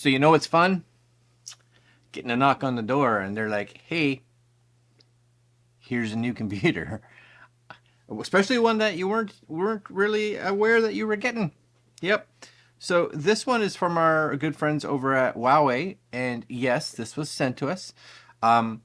So you know what's fun? Getting a knock on the door and they're like, "Hey, here's a new computer." Especially one that you weren't really aware that you were getting. Yep. So this one is from our good friends over at Huawei, and yes, this was sent to us. Um,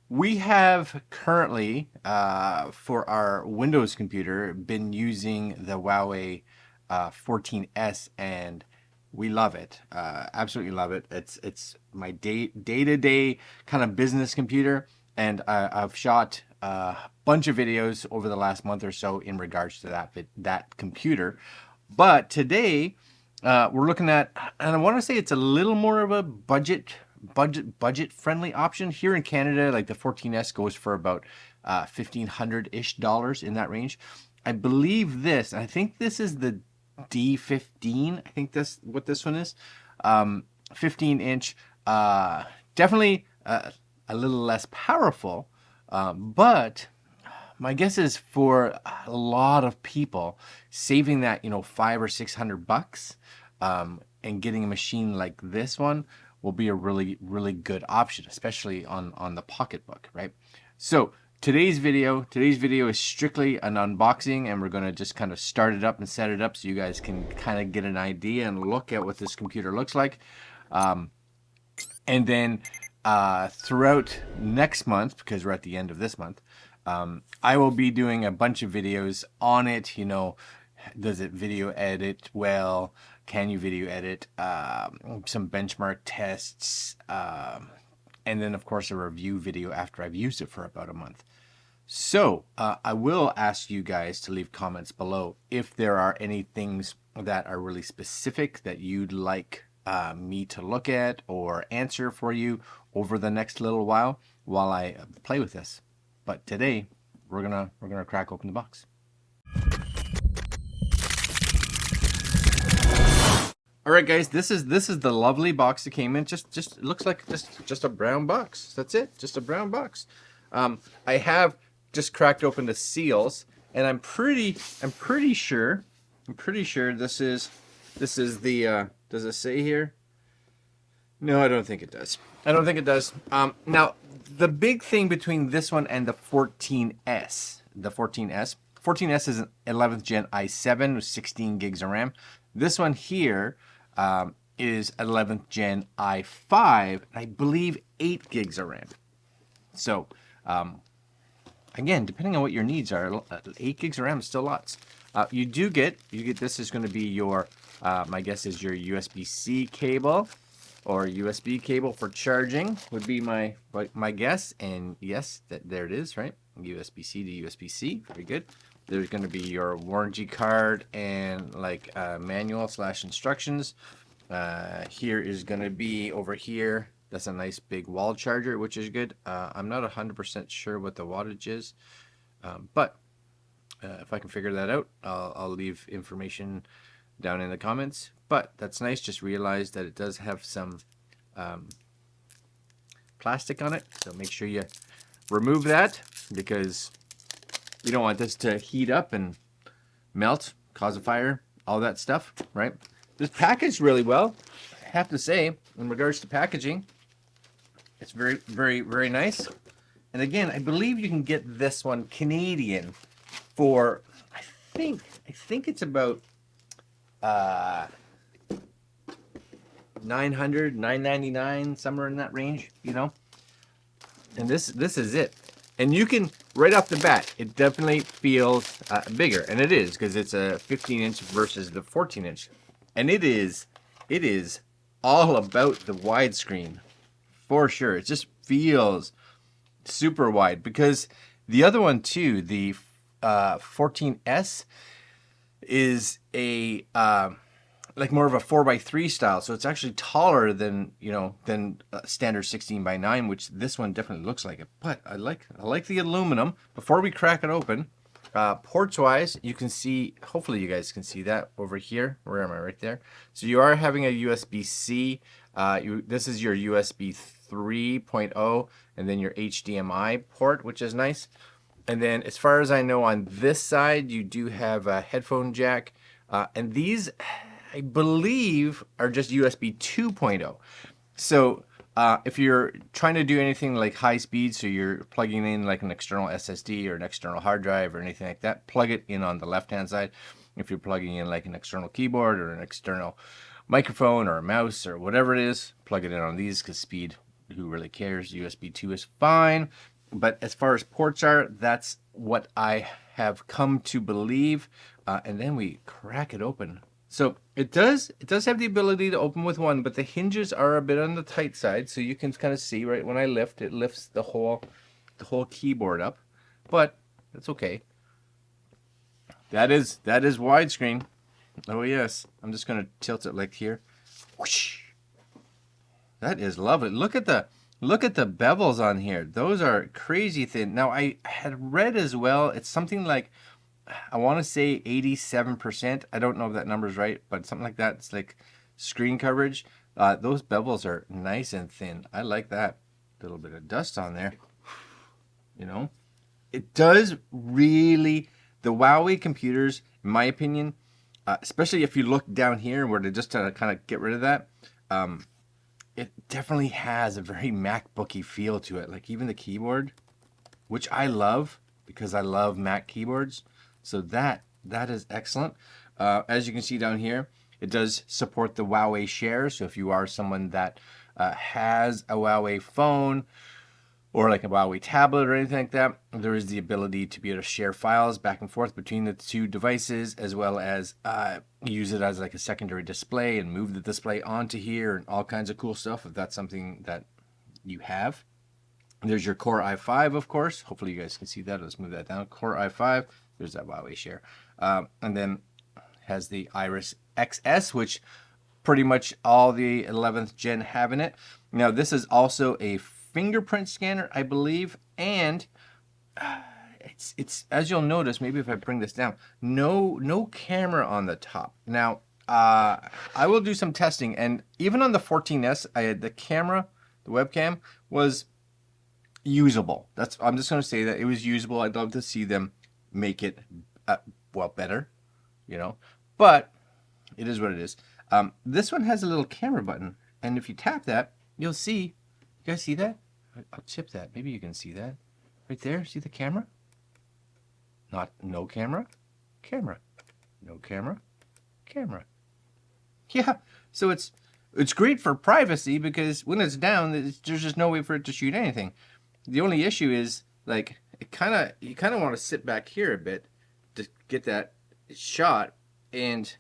we have currently, for our Windows computer, been using the Huawei 14S, and we love it. Absolutely love it. It's my day to day kind of business computer, and I've shot a bunch of videos over the last month or so in regards to that computer. But today, we're looking at, and I want to say it's a little more of a budget friendly option here in Canada. Like the 14S goes for about $1,500-ish in that range. I believe this. I think this is the D15. I think that's what this one is. 15-inch. Definitely a little less powerful, but my guess is for a lot of people, saving that, $500 or $600, and getting a machine like this one will be a really good option, especially on the pocketbook, right? So today's video is strictly an unboxing, and we're going to just kind of start it up and set it up so you guys can kind of get an idea and look at what this computer looks like. And then throughout next month, because we're at the end of this month, I will be doing a bunch of videos on it. Does it video edit well? Can you video edit? Some benchmark tests, and then of course a review video after I've used it for about a month. So I will ask you guys to leave comments below if there are any things that are really specific that you'd like me to look at or answer for you over the next little while I play with this. But today we're gonna crack open the box. All right, guys, this is the lovely box that came in. Just it looks like just a brown box. That's it, just a brown box. I have just cracked open the seals, and I'm pretty sure this is the does it say here? No, I don't think it does. I don't think it does. Now, the big thing between this one and the 14S is an 11th gen i7 with 16 gigs of RAM. This one here is 11th gen i5, I believe 8 gigs of RAM. So, again, depending on what your needs are, 8 gigs of RAM is still lots. You get this is going to be your, my guess is your USB-C cable, or USB cable for charging would be my guess. And yes, there it is, right? USB-C to USB-C, very good. There's going to be your warranty card and like manual / instructions. Here is going to be over here. That's a nice big wall charger, which is good. I'm not 100% sure what the wattage is, but if I can figure that out, I'll leave information down in the comments. But that's nice. Just realize that it does have some plastic on it, so make sure you remove that, because you don't want this to heat up and melt, cause a fire, all that stuff, right? This packaged really well, I have to say. In regards to packaging, it's very nice. And again, I believe you can get this one Canadian for, I think it's about $900, $999, somewhere in that range, And this is it. And you can, right off the bat, it definitely feels bigger, and it is, because it's a 15-inch versus the 14-inch, and it is all about the widescreen, for sure. It just feels super wide, because the other one too, the 14S, is a like more of a 4x3 style, so it's actually taller than standard 16x9, which this one definitely looks like it. But I like the aluminum. Before we crack it open, ports wise, you can see, hopefully you guys can see that over here. Where am I? Right there. So you are having a USB-C. This is your USB 3.0, and then your HDMI port, which is nice. And then as far as I know, on this side you do have a headphone jack, and these I believe are just USB 2.0. So if you're trying to do anything like high speed, so you're plugging in like an external SSD or an external hard drive or anything like that, plug it in on the left-hand side. If you're plugging in like an external keyboard or an external microphone or a mouse or whatever it is, plug it in on these because speed, who really cares? USB 2 is fine. But as far as ports are, that's what I have come to believe. And then we crack it open. So it does have the ability to open with one, but the hinges are a bit on the tight side, so you can kind of see right when I lift, it lifts the whole keyboard up. But that's okay. That is widescreen. Oh yes. I'm just gonna tilt it like here. Whoosh. That is lovely. Look at the bevels on here. Those are crazy thin. Now I had read as well, it's something like, I want to say 87%. I don't know if that number is right, but something like that. It's like screen coverage. Those bevels are nice and thin. I like that. A little bit of dust on there. You know, it does really, the Huawei computers, in my opinion, especially if you look down here where to just kind of get rid of that, it definitely has a very MacBooky feel to it. Like even the keyboard, which I love because I love Mac keyboards. So that is excellent. As you can see down here, it does support the Huawei Share. So if you are someone that has a Huawei phone or like a Huawei tablet or anything like that, there is the ability to be able to share files back and forth between the two devices, as well as use it as like a secondary display and move the display onto here and all kinds of cool stuff if that's something that you have. There's your Core i5, of course. Hopefully you guys can see that. Let's move that down. Core i5. There's that Huawei Share. And then has the Iris XS, which pretty much all the 11th gen have in it. Now, this is also a fingerprint scanner, I believe. And it's as you'll notice, maybe if I bring this down, no camera on the top. Now, I will do some testing. And even on the 14S, I had the camera, the webcam, was usable. I'm just going to say that it was usable. I'd love to see them make it well better, you know, but it is what it is. This one has a little camera button, and if you tap that, you'll see. You guys see that? I'll chip that. Maybe you can see that right there. See the camera? No camera, camera, no camera, camera. Yeah. So it's great for privacy because when it's down, there's just no way for it to shoot anything. The only issue is like you kind of want to sit back here a bit to get that shot, and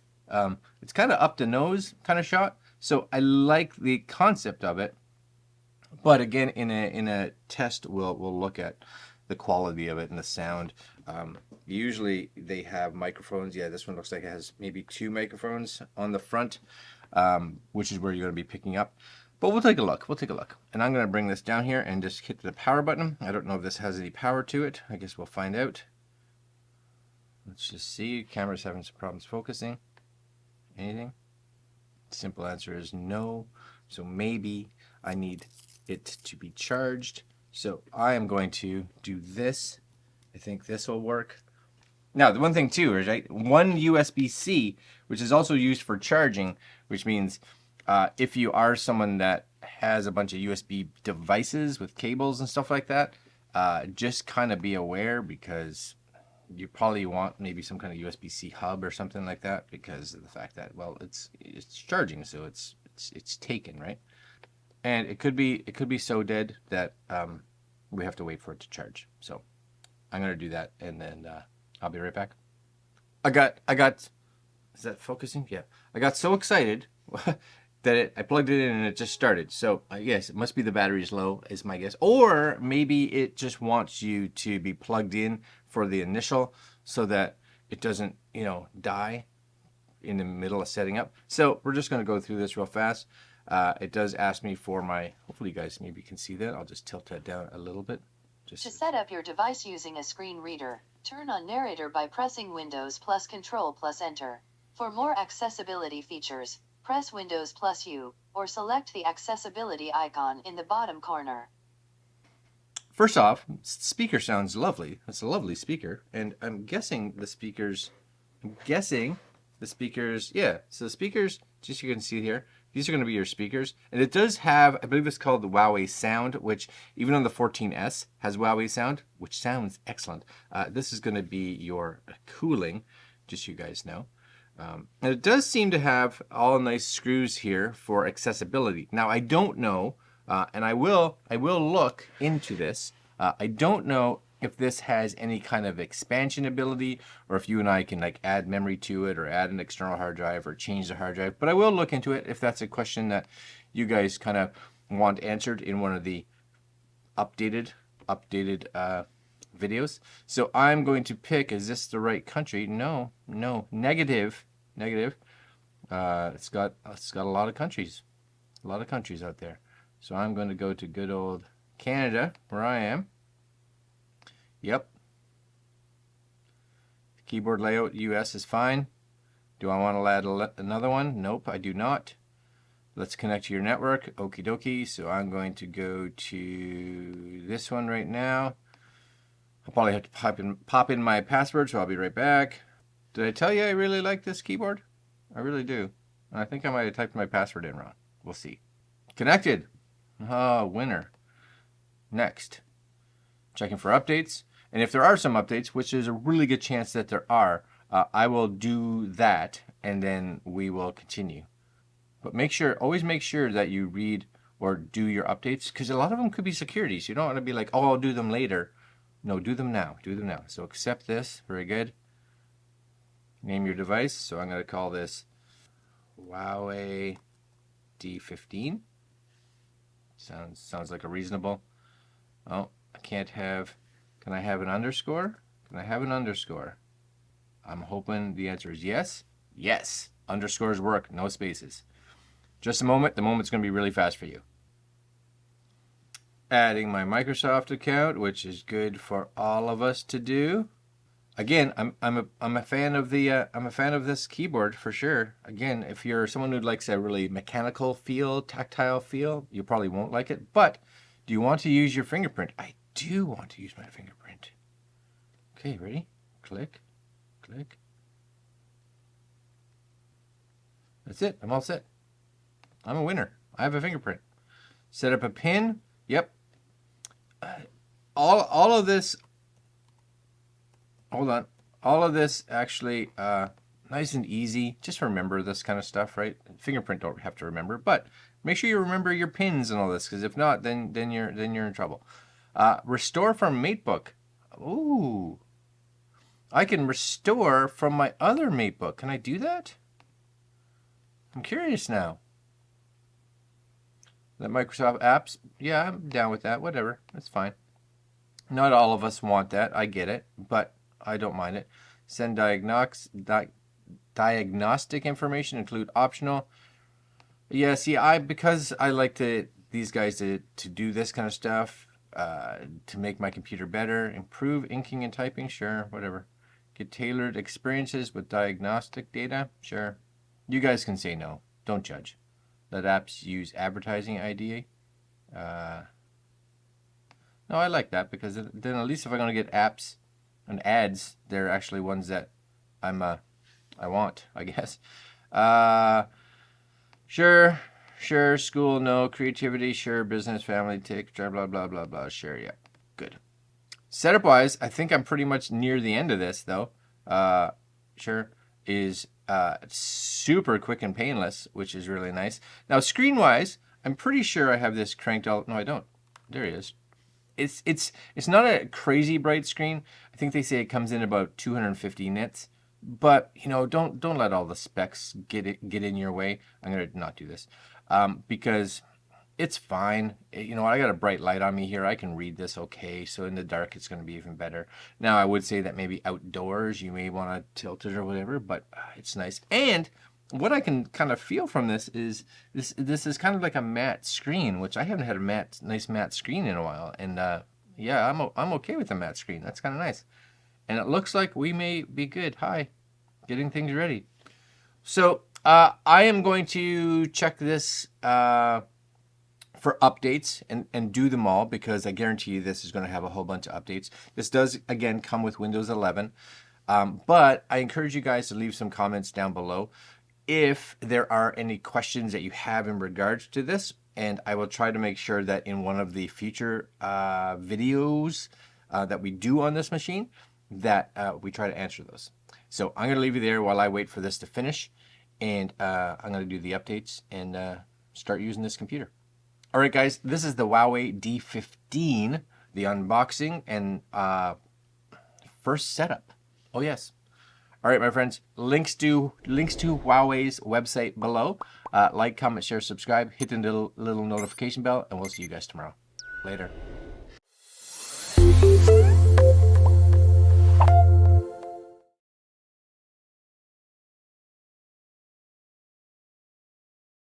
it's kind of up the nose kind of shot. So I like the concept of it, but again, in a test, we'll look at the quality of it and the sound. Usually they have microphones. Yeah, this one looks like it has maybe 2 microphones on the front, which is where you're going to be picking up. But we'll take a look. And I'm going to bring this down here and just hit the power button. I don't know if this has any power to it. I guess we'll find out. Let's just see. Camera's having some problems focusing. Anything? Simple answer is no. So maybe I need it to be charged. So I am going to do this. I think this will work. Now, the one thing too is one USB-C, which is also used for charging, which means if you are someone that has a bunch of USB devices with cables and stuff like that, just kind of be aware because you probably want maybe some kind of USB-C hub or something like that because of the fact that, well, it's charging, so it's taken, right? And it could be so dead that we have to wait for it to charge. So I'm gonna do that, and then I'll be right back. I got. Is that focusing? Yeah. I got so excited that I plugged it in and it just started. So yes, it must be the battery's low, is my guess. Or maybe it just wants you to be plugged in for the initial so that it doesn't, die in the middle of setting up. So we're just going to go through this real fast. It does ask me for my, hopefully you guys maybe can see that. I'll just tilt that down a little bit. To set up your device using a screen reader, turn on narrator by pressing Windows plus Control plus Enter. For more accessibility features, press Windows plus U, or select the accessibility icon in the bottom corner. First off, speaker sounds lovely. It's a lovely speaker, and I'm guessing the speakers, The speakers, yeah. So the speakers, just you can see here, these are going to be your speakers. And it does have, I believe it's called the Huawei Sound, which even on the 14S has Huawei Sound, which sounds excellent. This is going to be your cooling, just so you guys know. And it does seem to have all nice screws here for accessibility. Now, I don't know, and I will look into this. I don't know if this has any kind of expansion ability, or if you and I can like add memory to it, or add an external hard drive, or change the hard drive. But I will look into it if that's a question that you guys kind of want answered in one of the updated videos. So I'm going to pick, is this the right country? No, negative. It's got a lot of countries. A lot of countries out there. So I'm going to go to good old Canada, where I am. Yep. Keyboard layout US is fine. Do I want to add another one? Nope, I do not. Let's connect to your network. Okie dokie. So I'm going to go to this one right now. I'll probably have to pop in my password, so I'll be right back. Did I tell you I really like this keyboard? I really do. I think I might have typed my password in wrong. We'll see. Connected. Oh, winner. Next. Checking for updates. And if there are some updates, which there's a really good chance that there are, I will do that and then we will continue. But always make sure that you read or do your updates, because a lot of them could be security. So you don't want to be like, oh, I'll do them later. No, do them now. Do them now. So accept this. Very good. Name your device. So I'm going to call this Huawei D15. Sounds like a reasonable. Oh, I can't have. Can I have an underscore? Can I have an underscore? I'm hoping the answer is yes. Yes. Underscores work. No spaces. Just a moment. The moment's going to be really fast for you. Adding my Microsoft account, which is good for all of us to do. Again, I'm a fan of this keyboard for sure. Again, if you're someone who likes a really mechanical feel, tactile feel, you probably won't like it. But do you want to use your fingerprint? I do want to use my fingerprint. Okay, ready? Click, click. That's it. I'm all set. I'm a winner. I have a fingerprint. Set up a pin. Yep. All of this. Hold on. All of this actually nice and easy. Just remember this kind of stuff, right? Fingerprint don't have to remember, but make sure you remember your pins and all this, because if not, then you're in trouble. Restore from Matebook. Ooh. I can restore from my other Matebook. Can I do that? I'm curious now. The Microsoft apps, yeah, I'm down with that. Whatever, that's fine. Not all of us want that. I get it, but I don't mind it. Send diagnostic information, include optional. Yeah, see, because I like these guys to do this kind of stuff, to make my computer better, improve inking and typing, sure, whatever. Get tailored experiences with diagnostic data, sure. You guys can say no. Don't judge. Let apps use advertising ID. No, I like that, because then at least if I'm going to get apps and ads, they're actually ones that I want, I guess. Sure, school, no. Creativity, sure. Business, family, tick, blah, blah, blah, blah. Sure, yeah. Good. Setup-wise, I think I'm pretty much near the end of this, though. Sure, is super quick and painless, which is really nice. Now, screen-wise, I'm pretty sure I have this cranked out. No, I don't. There it is. It's not a crazy bright screen. I think they say it comes in about 250 nits. But don't let all the specs get in your way. I'm gonna not do this because it's fine. I got a bright light on me here. I can read this okay. So in the dark, it's going to be even better. Now, I would say that maybe outdoors, you may want to tilt it or whatever, but it's nice. And what I can kind of feel from this is this is kind of like a matte screen, which I haven't had a nice matte screen in a while. And yeah, I'm okay with the matte screen. That's kind of nice. And it looks like we may be good. Hi, getting things ready. So I am going to check this for updates and do them all, because I guarantee you this is going to have a whole bunch of updates. This does, again, come with Windows 11. But I encourage you guys to leave some comments down below if there are any questions that you have in regards to this, and I will try to make sure that in one of the future videos that we do on this machine, that we try to answer those. So I'm going to leave you there while I wait for this to finish, and I'm going to do the updates and start using this computer. All right, guys, this is the Huawei D15, the unboxing and first setup. Oh yes. All right, my friends, links to Huawei's website below. Like, comment, share, subscribe, hit the little notification bell, and we'll see you guys tomorrow. Later.